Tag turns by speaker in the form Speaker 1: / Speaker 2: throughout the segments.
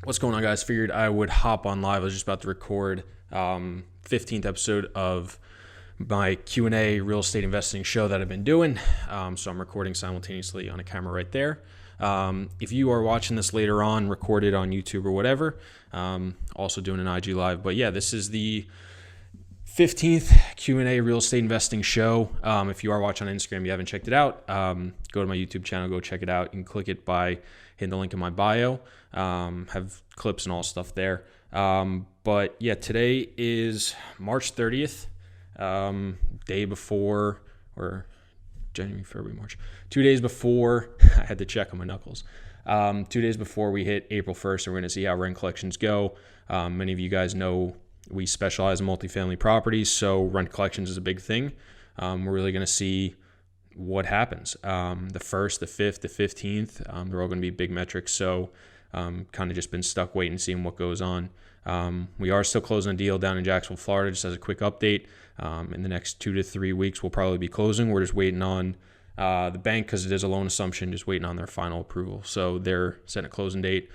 Speaker 1: What's going on, guys? Figured I would hop on live. I was just about to record 15th episode of my Q&A real estate investing show that I've been doing. So I'm recording simultaneously on a camera right there. If you are watching this later on, recorded on YouTube or whatever, also doing an IG live. But yeah, this is the 15th Q&A real estate investing show. If you are watching on Instagram, you haven't checked it out, go to my YouTube channel, go check it out. You can click it by hitting the link in my bio. Have clips and all stuff there. But yeah, today is March 30th, day before, or January, February, March, 2 days before. I had to check on my knuckles. 2 days before we hit April 1st, and we're going to see how rent collections go. Many of you guys know we specialize in multifamily properties, so rent collections is a big thing. We're really going to see what happens. The 1st, the 5th, the 15th, they're all going to be big metrics. So kind of just been stuck waiting, seeing what goes on. We are still closing a deal down in Jacksonville, Florida, just as a quick update. In the next 2 to 3 weeks, we'll probably be closing. We're just waiting on the bank, because it is a loan assumption, just waiting on their final approval. So they're setting a closing date.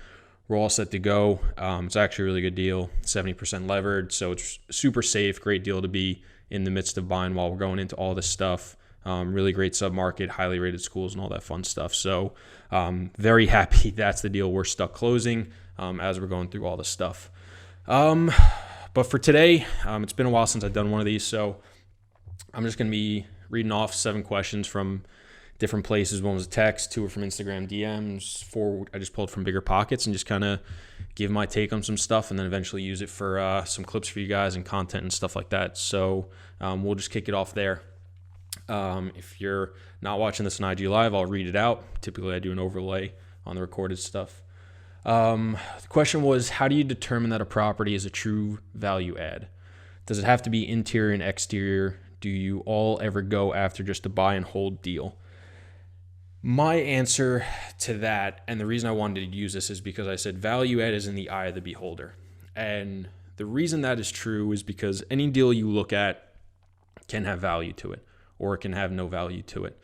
Speaker 1: We're all set to go. It's actually a really good deal, 70% levered. So it's super safe, great deal to be in the midst of buying while we're going into all this stuff. Really great submarket, highly rated schools and all that fun stuff. So very happy that's the deal we're stuck closing as we're going through all this stuff. But for today, it's been a while since I've done one of these. So I'm just going to be reading off 7 questions from different places. One was a text, 2 were from Instagram DMs, 4 I just pulled from Bigger Pockets, and just kind of give my take on some stuff, and then eventually use it for some clips for you guys and content and stuff like that. So we'll just kick it off there. If you're not watching this on IG Live, I'll read it out. Typically, I do an overlay on the recorded stuff. The question was, how do you determine that a property is a true value add? Does it have to be interior and exterior? Do you all ever go after just a buy and hold deal? My answer to that, and the reason I wanted to use this, is because I said value add is in the eye of the beholder. And the reason that is true is because any deal you look at can have value to it, or it can have no value to it.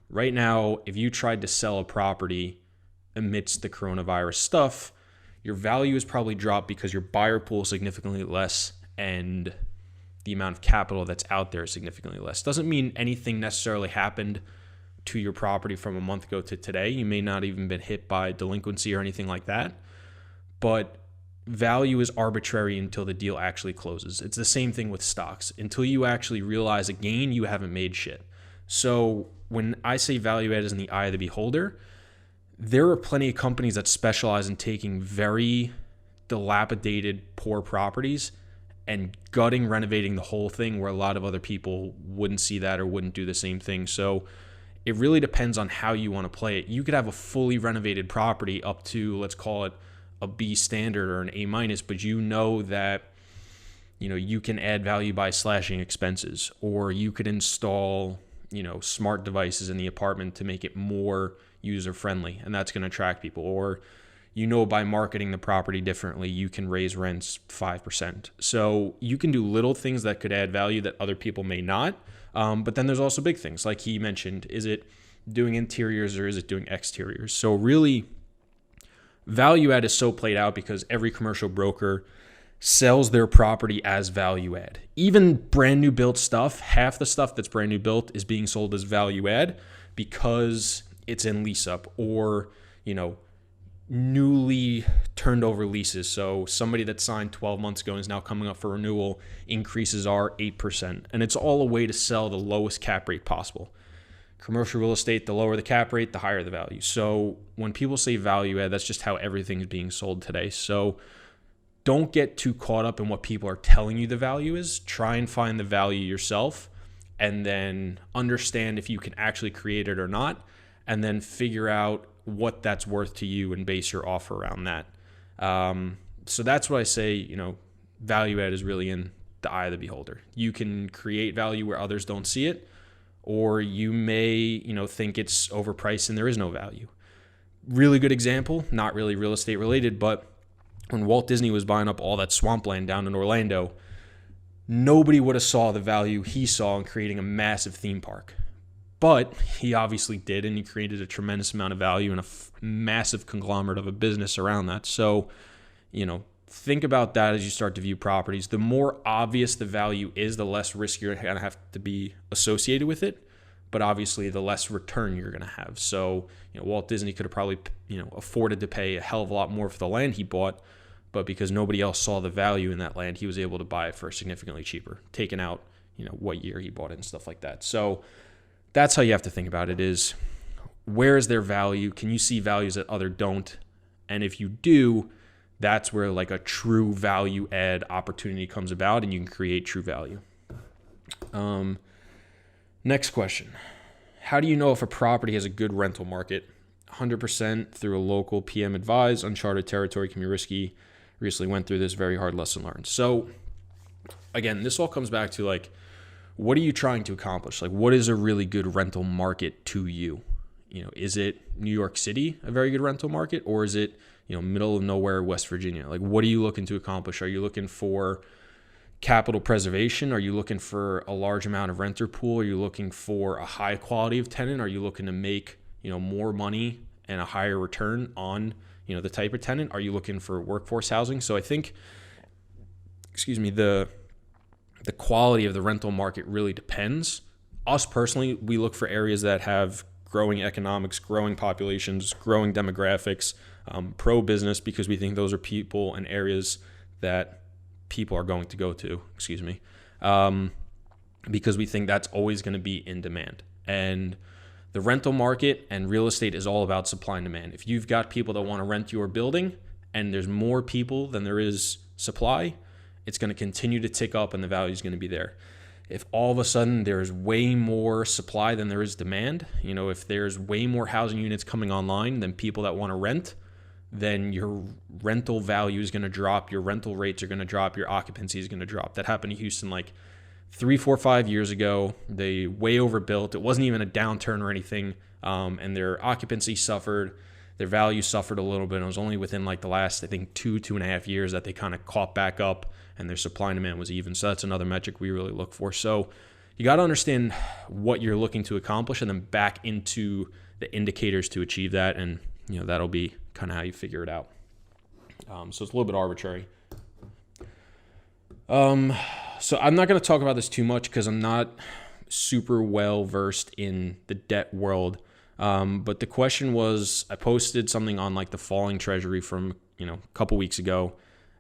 Speaker 1: Right now, if you tried to sell a property amidst the coronavirus stuff, your value is probably dropped because your buyer pool is significantly less and the amount of capital that's out there is significantly less. Doesn't mean anything necessarily happened to your property from a month ago to today. You may not even been hit by delinquency or anything like that, but value is arbitrary until the deal actually closes. It's the same thing with stocks. Until you actually realize a gain, you haven't made shit. So when I say value add is in the eye of the beholder, there are plenty of companies that specialize in taking very dilapidated, poor properties and gutting, renovating the whole thing, where a lot of other people wouldn't see that or wouldn't do the same thing. So it really depends on how you want to play it. You could have a fully renovated property up to, let's call it a B standard or an A minus, but you know that you can add value by slashing expenses, or you could install smart devices in the apartment to make it more user friendly, and that's going to attract people. Or by marketing the property differently, you can raise rents 5%. So you can do little things that could add value that other people may not. But then there's also big things, like he mentioned. Is it doing interiors or is it doing exteriors? So really, value add is so played out because every commercial broker sells their property as value add. Even brand new built stuff, half the stuff that's brand new built is being sold as value add because it's in lease up, or newly turned over leases. So somebody that signed 12 months ago and is now coming up for renewal, increases are 8%. And it's all a way to sell the lowest cap rate possible. Commercial real estate, the lower the cap rate, the higher the value. So when people say value add, that's just how everything is being sold today. So don't get too caught up in what people are telling you the value is. Try and find the value yourself, and then understand if you can actually create it or not, and then figure out what that's worth to you and base your offer around that. So that's what I say, value add is really in the eye of the beholder. You can create value where others don't see it, or you may, think it's overpriced and there is no value. Really good example, not really real estate related, but when Walt Disney was buying up all that swampland down in Orlando, nobody would have saw the value he saw in creating a massive theme park. But he obviously did, and he created a tremendous amount of value and a massive conglomerate of a business around that. So, think about that as you start to view properties. The more obvious the value is, the less risk you're going to have to be associated with it. But obviously, the less return you're going to have. So, Walt Disney could have probably, afforded to pay a hell of a lot more for the land he bought. But because nobody else saw the value in that land, he was able to buy it for significantly cheaper, taking out, what year he bought it and stuff like that. So that's how you have to think about it is, where is their value? Can you see values that other don't? And if you do, that's where like a true value add opportunity comes about and you can create true value. Next question. How do you know if a property has a good rental market? 100% through a local PM advised. Uncharted territory can be risky. Recently went through this, very hard lesson learned. So again, this all comes back to like, what are you trying to accomplish? Like, what is a really good rental market to you? Is it New York City, a very good rental market, or is it, middle of nowhere, West Virginia? Like, what are you looking to accomplish? Are you looking for capital preservation? Are you looking for a large amount of renter pool? Are you looking for a high quality of tenant? Are you looking to make, more money and a higher return on, the type of tenant? Are you looking for workforce housing? So I think, the quality of the rental market really depends. Us personally, we look for areas that have growing economics, growing populations, growing demographics, pro-business, because we think those are people and areas that people are going to go to, because we think that's always going to be in demand. And the rental market and real estate is all about supply and demand. If you've got people that want to rent your building and there's more people than there is supply, it's going to continue to tick up and the value is going to be there. If all of a sudden there's way more supply than there is demand, if there's way more housing units coming online than people that want to rent, then your rental value is going to drop, your rental rates are going to drop, your occupancy is going to drop. That happened to Houston like 3, 4, 5 years ago. They way overbuilt. It wasn't even a downturn or anything, and their occupancy suffered. Their value suffered a little bit. And it was only within like the last, I think, 2.5 years that they kind of caught back up and their supply and demand was even. So that's another metric we really look for. So you got to understand what you're looking to accomplish and then back into the indicators to achieve that. And, that'll be kind of how you figure it out. So it's a little bit arbitrary. So I'm not going to talk about this too much because I'm not super well versed in the debt world. But the question was, I posted something on like the falling Treasury from, a couple weeks ago,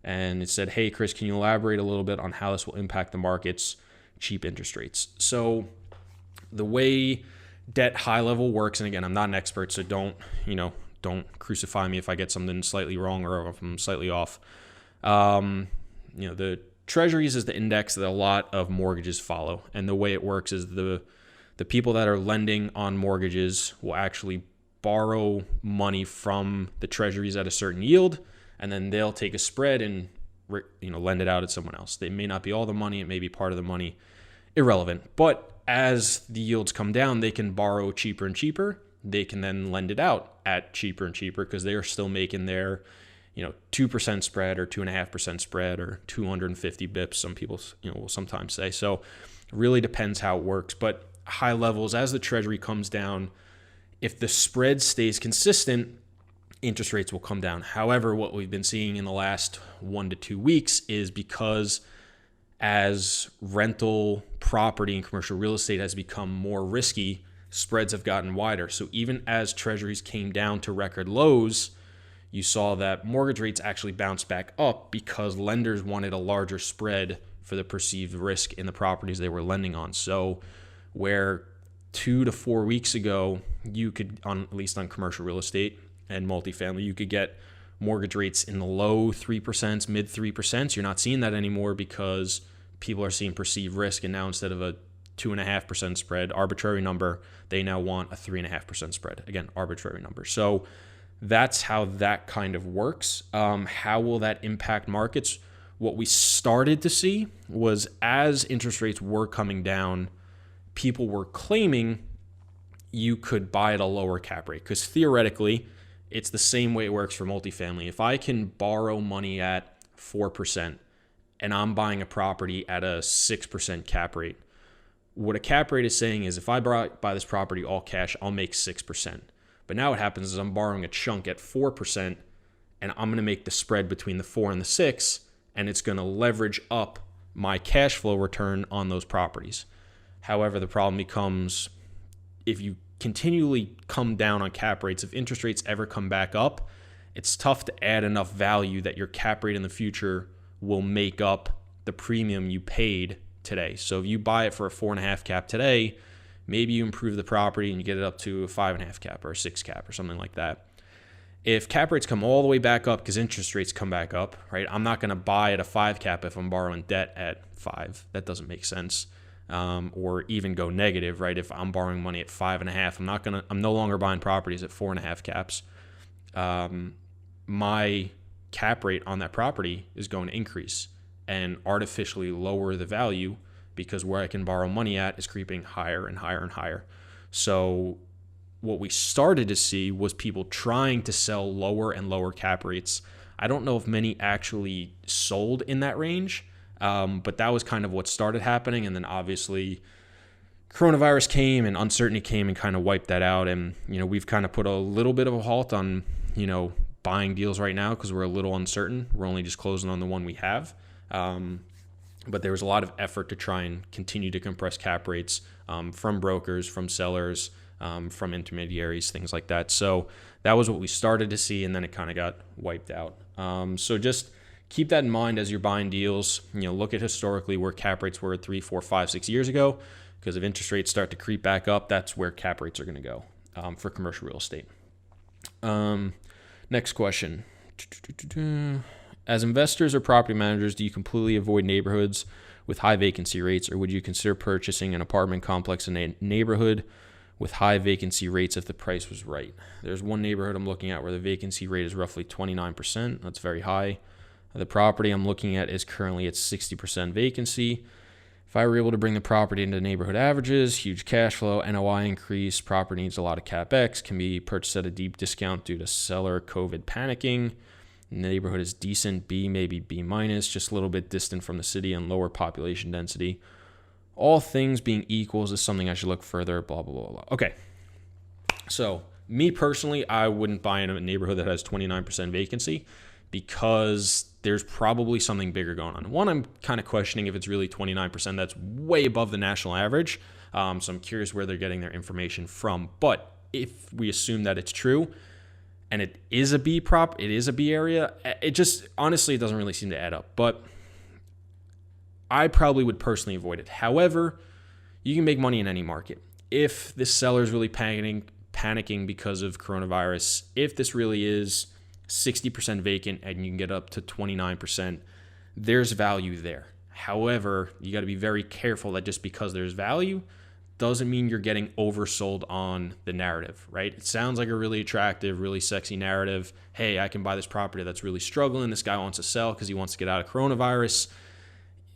Speaker 1: and it said, hey, Chris, can you elaborate a little bit on how this will impact the markets, cheap interest rates? So the way debt high level works, and again, I'm not an expert, so don't crucify me if I get something slightly wrong or if I'm slightly off. The Treasuries is the index that a lot of mortgages follow. And the way it works is the people that are lending on mortgages will actually borrow money from the Treasuries at a certain yield, and then they'll take a spread and lend it out to someone else. They may not be all the money, it may be part of the money, irrelevant. But as the yields come down, they can borrow cheaper and cheaper. They can then lend it out at cheaper and cheaper because they are still making their 2% spread or 2.5% spread or 250 bips. Some people will sometimes say. So it really depends how it works. But high levels, as the Treasury comes down, if the spread stays consistent, interest rates will come down. However, what we've been seeing in the last 1 to 2 weeks is because as rental property and commercial real estate has become more risky, spreads have gotten wider. So even as Treasuries came down to record lows, you saw that mortgage rates actually bounced back up because lenders wanted a larger spread for the perceived risk in the properties they were lending on. So where 2 to 4 weeks ago, you could, at least on commercial real estate and multifamily, you could get mortgage rates in the low 3%, mid 3%. You're not seeing that anymore because people are seeing perceived risk. And now instead of a 2.5% spread, arbitrary number, they now want a 3.5% spread. Again, arbitrary number. So that's how that kind of works. How will that impact markets? What we started to see was as interest rates were coming down, people were claiming you could buy at a lower cap rate because theoretically, it's the same way it works for multifamily. If I can borrow money at 4% and I'm buying a property at a 6% cap rate, What a cap rate is saying is if I buy this property all cash, I'll make 6%. But now what happens is I'm borrowing a chunk at 4%, and I'm going to make the spread between the 4 and the 6, and it's going to leverage up my cash flow return on those properties. However, the problem becomes if you continually come down on cap rates, if interest rates ever come back up, it's tough to add enough value that your cap rate in the future will make up the premium you paid today. So if you buy it for a 4.5 cap today, maybe you improve the property and you get it up to a 5.5 cap or a 6 cap or something like that. If cap rates come all the way back up because interest rates come back up, right? I'm not going to buy at a 5 cap if I'm borrowing debt at 5. That doesn't make sense. Or even go negative, right? If I'm borrowing money at 5.5, I'm no longer buying properties at 4.5 caps. My cap rate on that property is going to increase and artificially lower the value because where I can borrow money at is creeping higher and higher and higher. So what we started to see was people trying to sell lower and lower cap rates. I don't know if many actually sold in that range, but that was kind of what started happening. And then obviously coronavirus came and uncertainty came and kind of wiped that out. And, we've kind of put a little bit of a halt on, buying deals right now because we're a little uncertain. We're only just closing on the one we have. But there was a lot of effort to try and continue to compress cap rates from brokers, from sellers, from intermediaries, things like that. So that was what we started to see, and then it kind of got wiped out. So just keep that in mind as you're buying deals. Look at historically where cap rates were 3, 4, 5, 6 years ago, because if interest rates start to creep back up, that's where cap rates are going to go for commercial real estate. Next question. As investors or property managers, do you completely avoid neighborhoods with high vacancy rates, or would you consider purchasing an apartment complex in a neighborhood with high vacancy rates if the price was right? There's one neighborhood I'm looking at where the vacancy rate is roughly 29%. That's very high. The property I'm looking at is currently at 60% vacancy. If I were able to bring the property into neighborhood averages, huge cash flow, NOI increase, property needs a lot of CapEx, can be purchased at a deep discount due to seller COVID panicking. The neighborhood is decent, B, maybe B minus, just a little bit distant from the city and lower population density. All things being equal, is this something I should look further, blah, blah, blah, blah. Okay. So me personally, I wouldn't buy in a neighborhood that has 29% vacancy because there's probably something bigger going on. One, I'm kind of questioning if it's really 29%. That's way above the national average. So I'm curious where they're getting their information from. But if we assume that it's true, and it is a B prop, it is a B area, it just, honestly, it doesn't really seem to add up. But I probably would personally avoid it. However, you can make money in any market. If this seller is really panicking because of coronavirus, if this really is 60% vacant and you can get up to 29%, there's value there. However, you got to be very careful that just because there's value doesn't mean you're getting oversold on the narrative, right? It sounds like a really attractive, really sexy narrative. Hey, I can buy this property that's really struggling. This guy wants to sell because he wants to get out of coronavirus.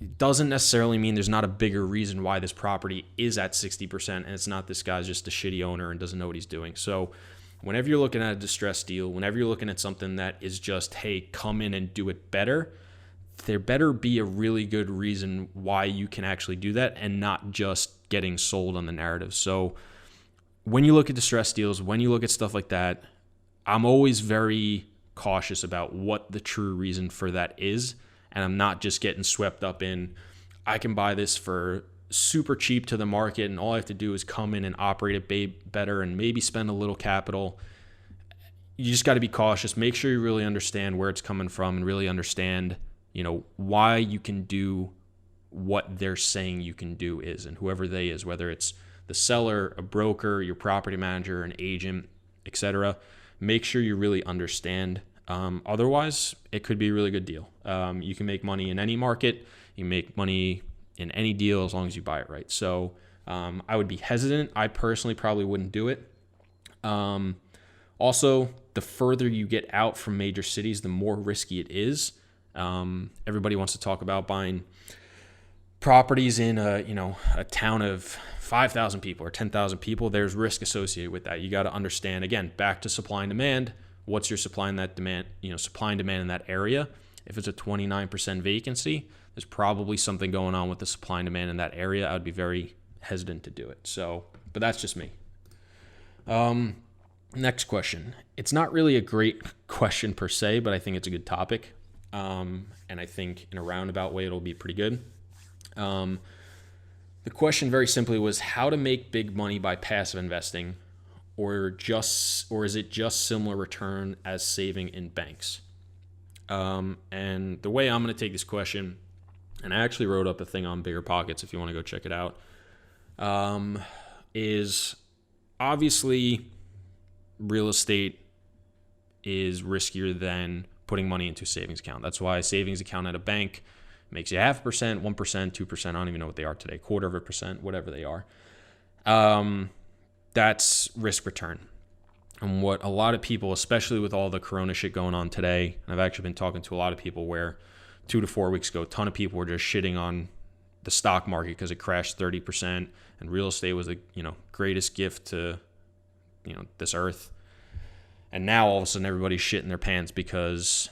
Speaker 1: It doesn't necessarily mean there's not a bigger reason why this property is at 60%, and it's not this guy's just a shitty owner and doesn't know what he's doing. So whenever you're looking at a distressed deal, whenever you're looking at something that is just, hey, come in and do it better, there better be a really good reason why you can actually do that and not just getting sold on the narrative. So when you look at distressed deals, when you look at stuff like that, I'm always very cautious about what the true reason for that is. And I'm not just getting swept up in, I can buy this for super cheap to the market and all I have to do is come in and operate it better and maybe spend a little capital. You just got to be cautious. Make sure you really understand where it's coming from and really understand, why you can do what they're saying you can do is, and whoever they is, whether it's the seller, a broker, your property manager, an agent, etc. Make sure you really understand. Otherwise, it could be a really good deal. You can make money in any market. You can make money in any deal as long as you buy it right. So I would be hesitant. I personally probably wouldn't do it. Also, the further you get out from major cities, the more risky it is. Everybody wants to talk about buying properties in a town of 5,000 people or 10,000 people. There's risk associated with that. You got to understand, again, back to supply and demand. What's your supply and demand in that area? If it's a 29% vacancy, there's probably something going on with the supply and demand in that area. I would be very hesitant to do it. So, but that's just me. Next question. It's not really a great question per se, but I think it's a good topic. And I think in a roundabout way, it'll be pretty good. The question very simply was how to make big money by passive investing, or is it just similar return as saving in banks? And the way I'm going to take this question, and I actually wrote up a thing on Bigger Pockets if you want to go check it out, is obviously real estate is riskier than putting money into a savings account. That's why a savings account at a bank makes you 0.5%, 1%, 2%. I don't even know what they are today, 0.25%, whatever they are. That's risk return. And what a lot of people, especially with all the corona shit going on today, and I've actually been talking to a lot of people where 2 to 4 weeks ago, a ton of people were just shitting on the stock market because it crashed 30%, and real estate was the greatest gift to this earth. And now all of a sudden everybody's shitting their pants because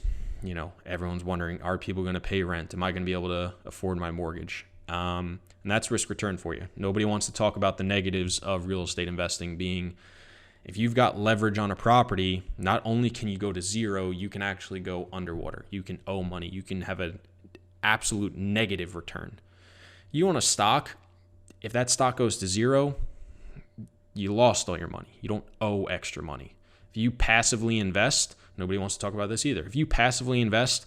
Speaker 1: everyone's wondering, are people going to pay rent? Am I going to be able to afford my mortgage? And that's risk return for you. Nobody wants to talk about the negatives of real estate investing being, if you've got leverage on a property, not only can you go to zero, you can actually go underwater. You can owe money. You can have an absolute negative return. You own a stock, if that stock goes to zero, you lost all your money. You don't owe extra money. If you passively invest, nobody wants to talk about this either. If you passively invest,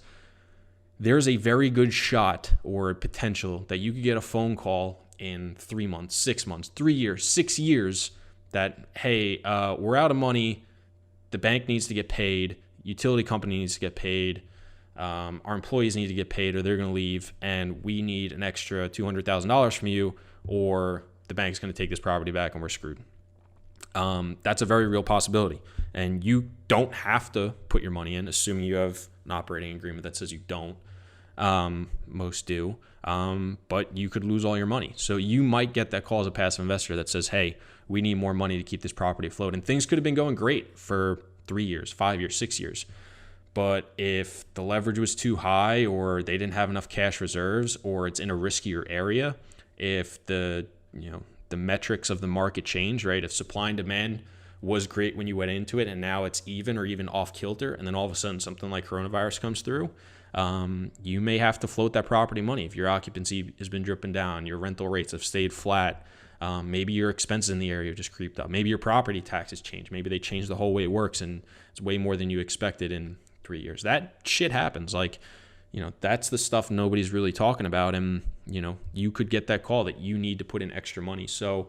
Speaker 1: there's a very good shot or potential that you could get a phone call in 3 months, 6 months, 3 years, 6 years that, hey, we're out of money. The bank needs to get paid. Utility company needs to get paid. Our employees need to get paid or they're going to leave. And we need an extra $200,000 from you or the bank's going to take this property back and we're screwed. That's a very real possibility. And you don't have to put your money in, assuming you have an operating agreement that says you don't. Most do. But you could lose all your money. So you might get that call as a passive investor that says, hey, we need more money to keep this property afloat. And things could have been going great for 3 years, 5 years, 6 years. But if the leverage was too high or they didn't have enough cash reserves or it's in a riskier area, if the metrics of the market change, right? If supply and demand was great when you went into it and now it's even or even off kilter, and then all of a sudden something like coronavirus comes through, you may have to float that property money. If your occupancy has been dripping down, your rental rates have stayed flat, maybe your expenses in the area have just creeped up, maybe your property taxes change, maybe they changed the whole way it works and it's way more than you expected in 3 years. That shit happens. That's the stuff nobody's really talking about. And, you could get that call that you need to put in extra money. So,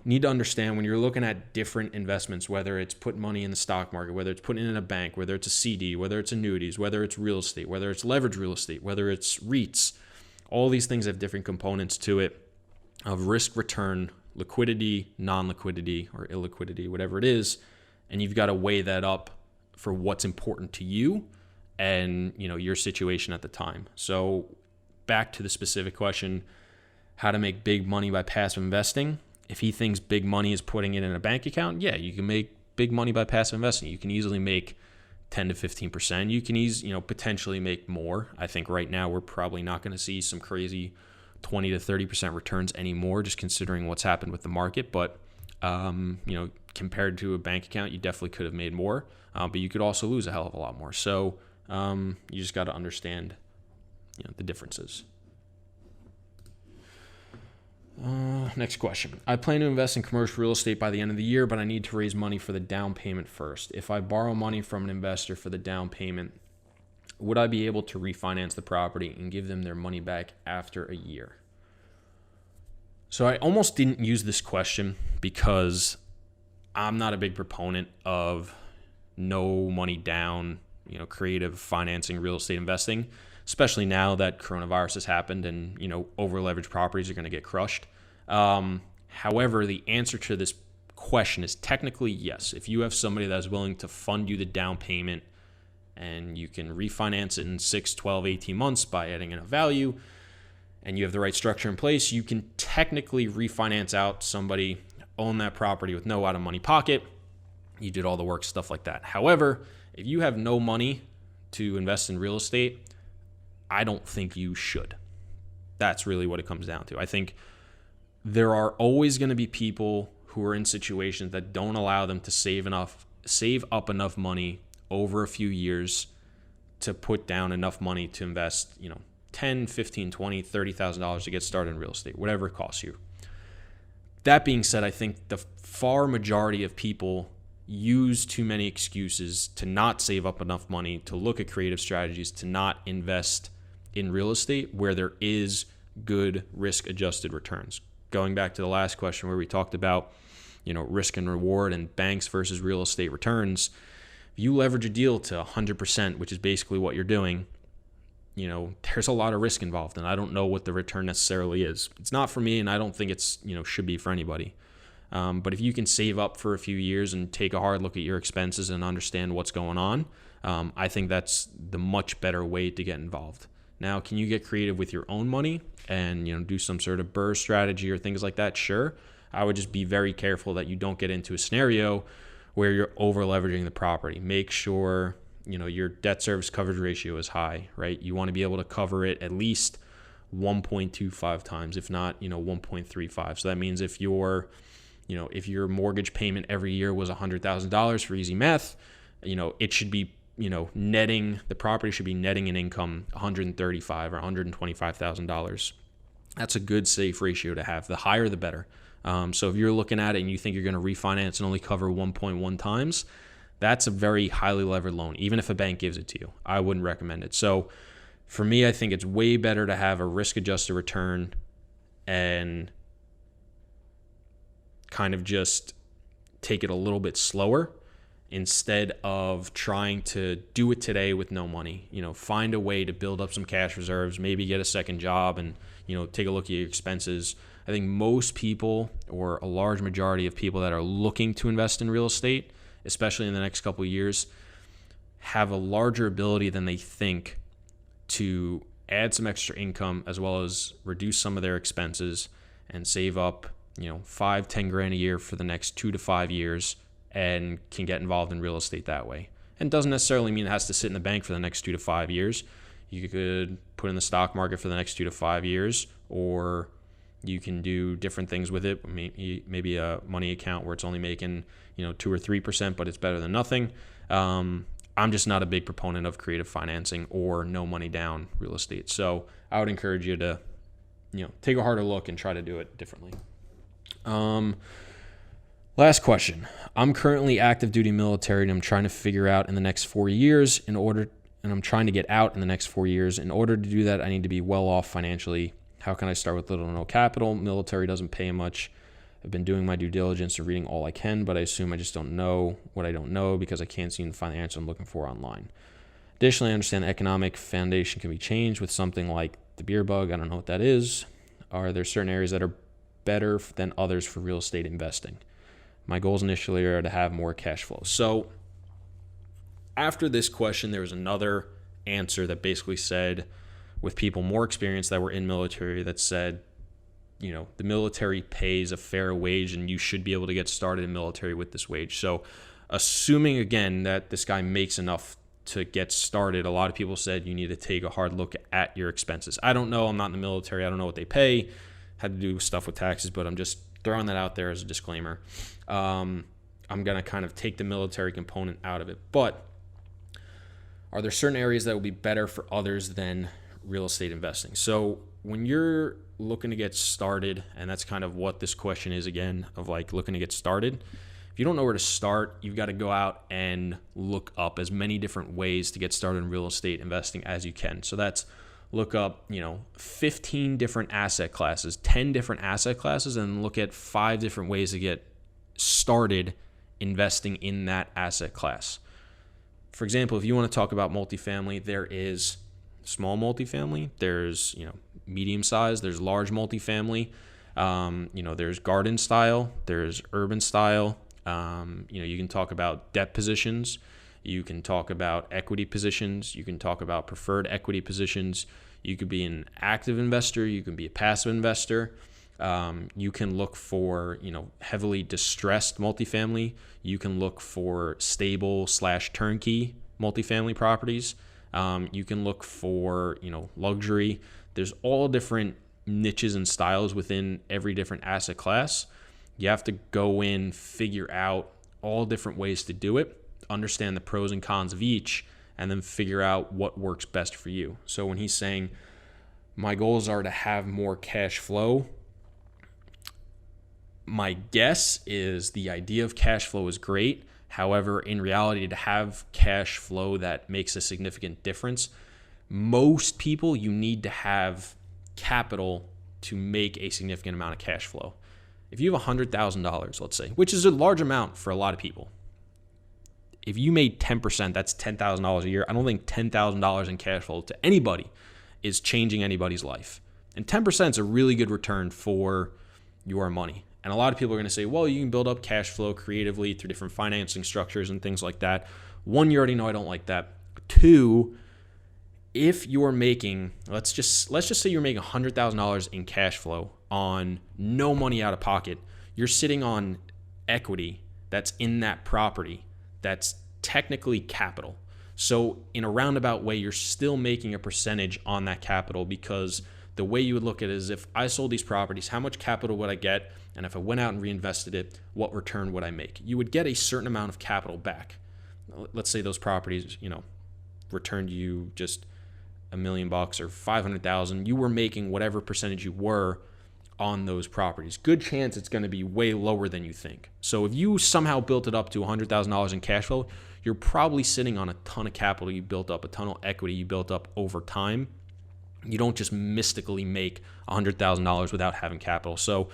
Speaker 1: need to understand when you're looking at different investments, whether it's putting money in the stock market, whether it's putting it in a bank, whether it's a CD, whether it's annuities, whether it's real estate, whether it's leveraged real estate, whether it's REITs, all these things have different components to it of risk return, liquidity, non-liquidity, or illiquidity, whatever it is. And you've got to weigh that up for what's important to you and your situation at the time. So back to the specific question, how to make big money by passive investing. If he thinks big money is putting it in a bank account, yeah, you can make big money by passive investing. You can easily make 10 to 15%. You can potentially make more. I think right now we're probably not going to see some crazy 20 to 30% returns anymore, just considering what's happened with the market. But compared to a bank account, you definitely could have made more, but you could also lose a hell of a lot more. So you just got to understand, the differences. Next question. I plan to invest in commercial real estate by the end of the year, but I need to raise money for the down payment first. If I borrow money from an investor for the down payment, would I be able to refinance the property and give them their money back after a year? So I almost didn't use this question because I'm not a big proponent of no money down, creative financing, real estate investing, especially now that coronavirus has happened and, over leveraged properties are going to get crushed. However, the answer to this question is technically yes. If you have somebody that's willing to fund you the down payment and you can refinance it in 6, 12, 18 months by adding in a value and you have the right structure in place, you can technically refinance out somebody, own that property with no out of money pocket. You did all the work, stuff like that. However, if you have no money to invest in real estate, I don't think you should. That's really what it comes down to. I think there are always going to be people who are in situations that don't allow them to save up enough money over a few years to put down enough money to invest, 10, 15, 20, $30,000 to get started in real estate, whatever it costs you. That being said, I think the far majority of people use too many excuses to not save up enough money, to look at creative strategies, to not invest in real estate where there is good risk-adjusted returns. Going back to the last question where we talked about, risk and reward and banks versus real estate returns, if you leverage a deal to 100%, which is basically what you're doing, there's a lot of risk involved, and I don't know what the return necessarily is. It's not for me, and I don't think it's, should be for anybody. But if you can save up for a few years and take a hard look at your expenses and understand what's going on, I think that's the much better way to get involved. Now, can you get creative with your own money and, do some sort of BRRRR strategy or things like that? Sure. I would just be very careful that you don't get into a scenario where you're over leveraging the property. Make sure your debt service coverage ratio is high, right? You want to be able to cover it at least 1.25 times, if not, 1.35. So that means if your mortgage payment every year was $100,000 for easy math, it should be, netting, the property should be netting an income $135,000 or $125,000. That's a good safe ratio to have. The higher, the better. So if you're looking at it and you think you're going to refinance and only cover 1.1 times, that's a very highly levered loan, even if a bank gives it to you. I wouldn't recommend it. So for me, I think it's way better to have a risk-adjusted return and kind of just take it a little bit slower instead of trying to do it today with no money. Find a way to build up some cash reserves, maybe get a second job and, take a look at your expenses. I think most people, or a large majority of people that are looking to invest in real estate, especially in the next couple of years, have a larger ability than they think to add some extra income as well as reduce some of their expenses and save up, $5-10 grand a year for the next 2 to 5 years and can get involved in real estate that way. And doesn't necessarily mean it has to sit in the bank for the next 2 to 5 years. You could put in the stock market for the next 2 to 5 years, or you can do different things with it. Maybe a money account where it's only making 2 or 3%, but it's better than nothing. I'm just not a big proponent of creative financing or no money down real estate. So I would encourage you to take a harder look and try to do it differently. Last question. I'm currently active duty military and I'm trying to figure out in the next 4 years I'm trying to get out in the next 4 years. In order to do that, I need to be well off financially. How can I start with little or no capital? Military doesn't pay much. I've been doing my due diligence and reading all I can, but I assume I just don't know what I don't know because I can't seem to find the answer I'm looking for online. Additionally, I understand the economic foundation can be changed with something like the beer bug. I don't know what that is. Are there certain areas that are better than others for real estate investing? My goals initially are to have more cash flow. So after this question, there was another answer that basically said, with people more experienced that were in military, that said, the military pays a fair wage and you should be able to get started in military with this wage. So assuming, again, that this guy makes enough to get started, a lot of people said you need to take a hard look at your expenses. I don't know. I'm not in the military. I don't know what they pay. Had to do stuff with taxes, but I'm just throwing that out there as a disclaimer. I'm going to kind of take the military component out of it. But are there certain areas that will be better for others than real estate investing? So when you're looking to get started, and that's kind of what this question is again, of like looking to get started, if you don't know where to start, you've got to go out and look up as many different ways to get started in real estate investing as you can. So that's look up, 15 different asset classes, 10 different asset classes, and look at 5 different ways to get started investing in that asset class. For example, if you want to talk about multifamily, there is small multifamily, there's, medium size, there's large multifamily, there's garden style, there's urban style. You can talk about debt positions. You can talk about equity positions. You can talk about preferred equity positions. You could be an active investor. You can be a passive investor. You can look for, heavily distressed multifamily. You can look for stable/turnkey multifamily properties. You can look for, luxury. There's all different niches and styles within every different asset class. You have to go in, figure out all different ways to do it, understand the pros and cons of each, and then figure out what works best for you. So when he's saying, my goals are to have more cash flow, my guess is the idea of cash flow is great. However, in reality, to have cash flow that makes a significant difference, most people, you need to have capital to make a significant amount of cash flow. If you have $100,000, let's say, which is a large amount for a lot of people, if you made 10%, that's $10,000 a year. I don't think $10,000 in cash flow to anybody is changing anybody's life. And 10% is a really good return for your money. And a lot of people are going to say, well, you can build up cash flow creatively through different financing structures and things like that. One, you already know I don't like that. Two, if you're making, let's just say you're making $100,000 in cash flow on no money out of pocket, you're sitting on equity that's in that property that's technically capital. So in a roundabout way, you're still making a percentage on that capital, because the way you would look at it is, if I sold these properties, how much capital would I get? And if I went out and reinvested it, what return would I make? You would get a certain amount of capital back. Let's say those properties, returned you just $1 million or $500,000. You were making whatever percentage you were on those properties. Good chance it's going to be way lower than you think. So if you somehow built it up to $100,000 in cash flow, you're probably sitting on a ton of capital you built up, a ton of equity you built up over time. You don't just mystically make $100,000 without having capital. So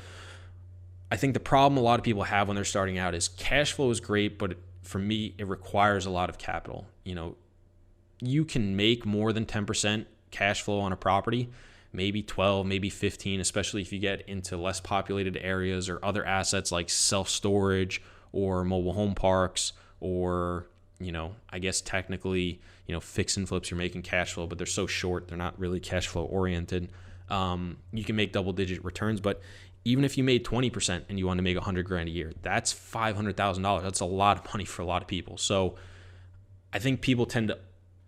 Speaker 1: I think the problem a lot of people have when they're starting out is cash flow is great, but for me, it requires a lot of capital. You can make more than 10% cash flow on a property, maybe 12, maybe 15, especially if you get into less populated areas or other assets like self-storage or mobile home parks, or, I guess technically, fix and flips, you're making cash flow, but they're so short, they're not really cash flow oriented. You can make double-digit returns, but even if you made 20% and you want to make $100,000 a year, that's $500,000. That's a lot of money for a lot of people. So I think people tend to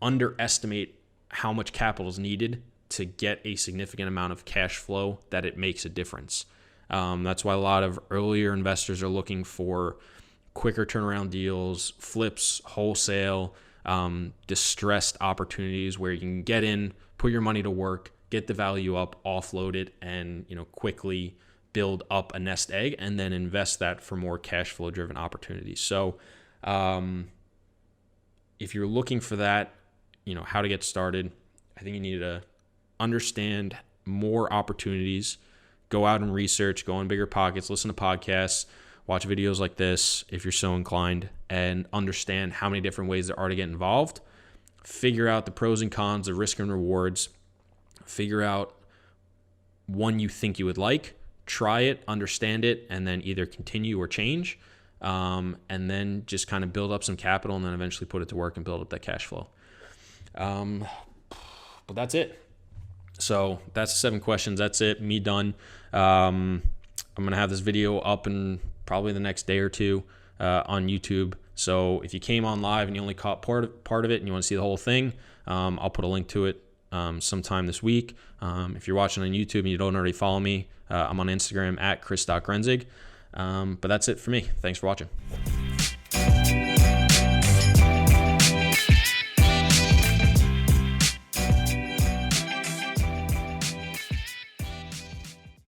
Speaker 1: underestimate how much capital is needed to get a significant amount of cash flow that it makes a difference. That's why a lot of earlier investors are looking for quicker turnaround deals, flips, wholesale, distressed opportunities where you can get in, put your money to work, get the value up, offload it, and quickly build up a nest egg, and then invest that for more cash flow driven opportunities. So if you're looking for that, how to get started, I think you need to understand more opportunities, go out and research, go on Bigger Pockets, listen to podcasts, watch videos like this if you're so inclined, and understand how many different ways there are to get involved. Figure out the pros and cons, the risk and rewards. Figure out one you think you would like, try it, understand it, and then either continue or change, and then just kind of build up some capital and then eventually put it to work and build up that cash flow. But that's it. So that's the 7 questions. That's it. Me done. I'm going to have this video up in probably the next day or two on YouTube. So if you came on live and you only caught part of it and you want to see the whole thing, I'll put a link to it sometime this week. If you're watching on YouTube and you don't already follow me, I'm on Instagram at chris.grenzig. But that's it for me. Thanks for watching.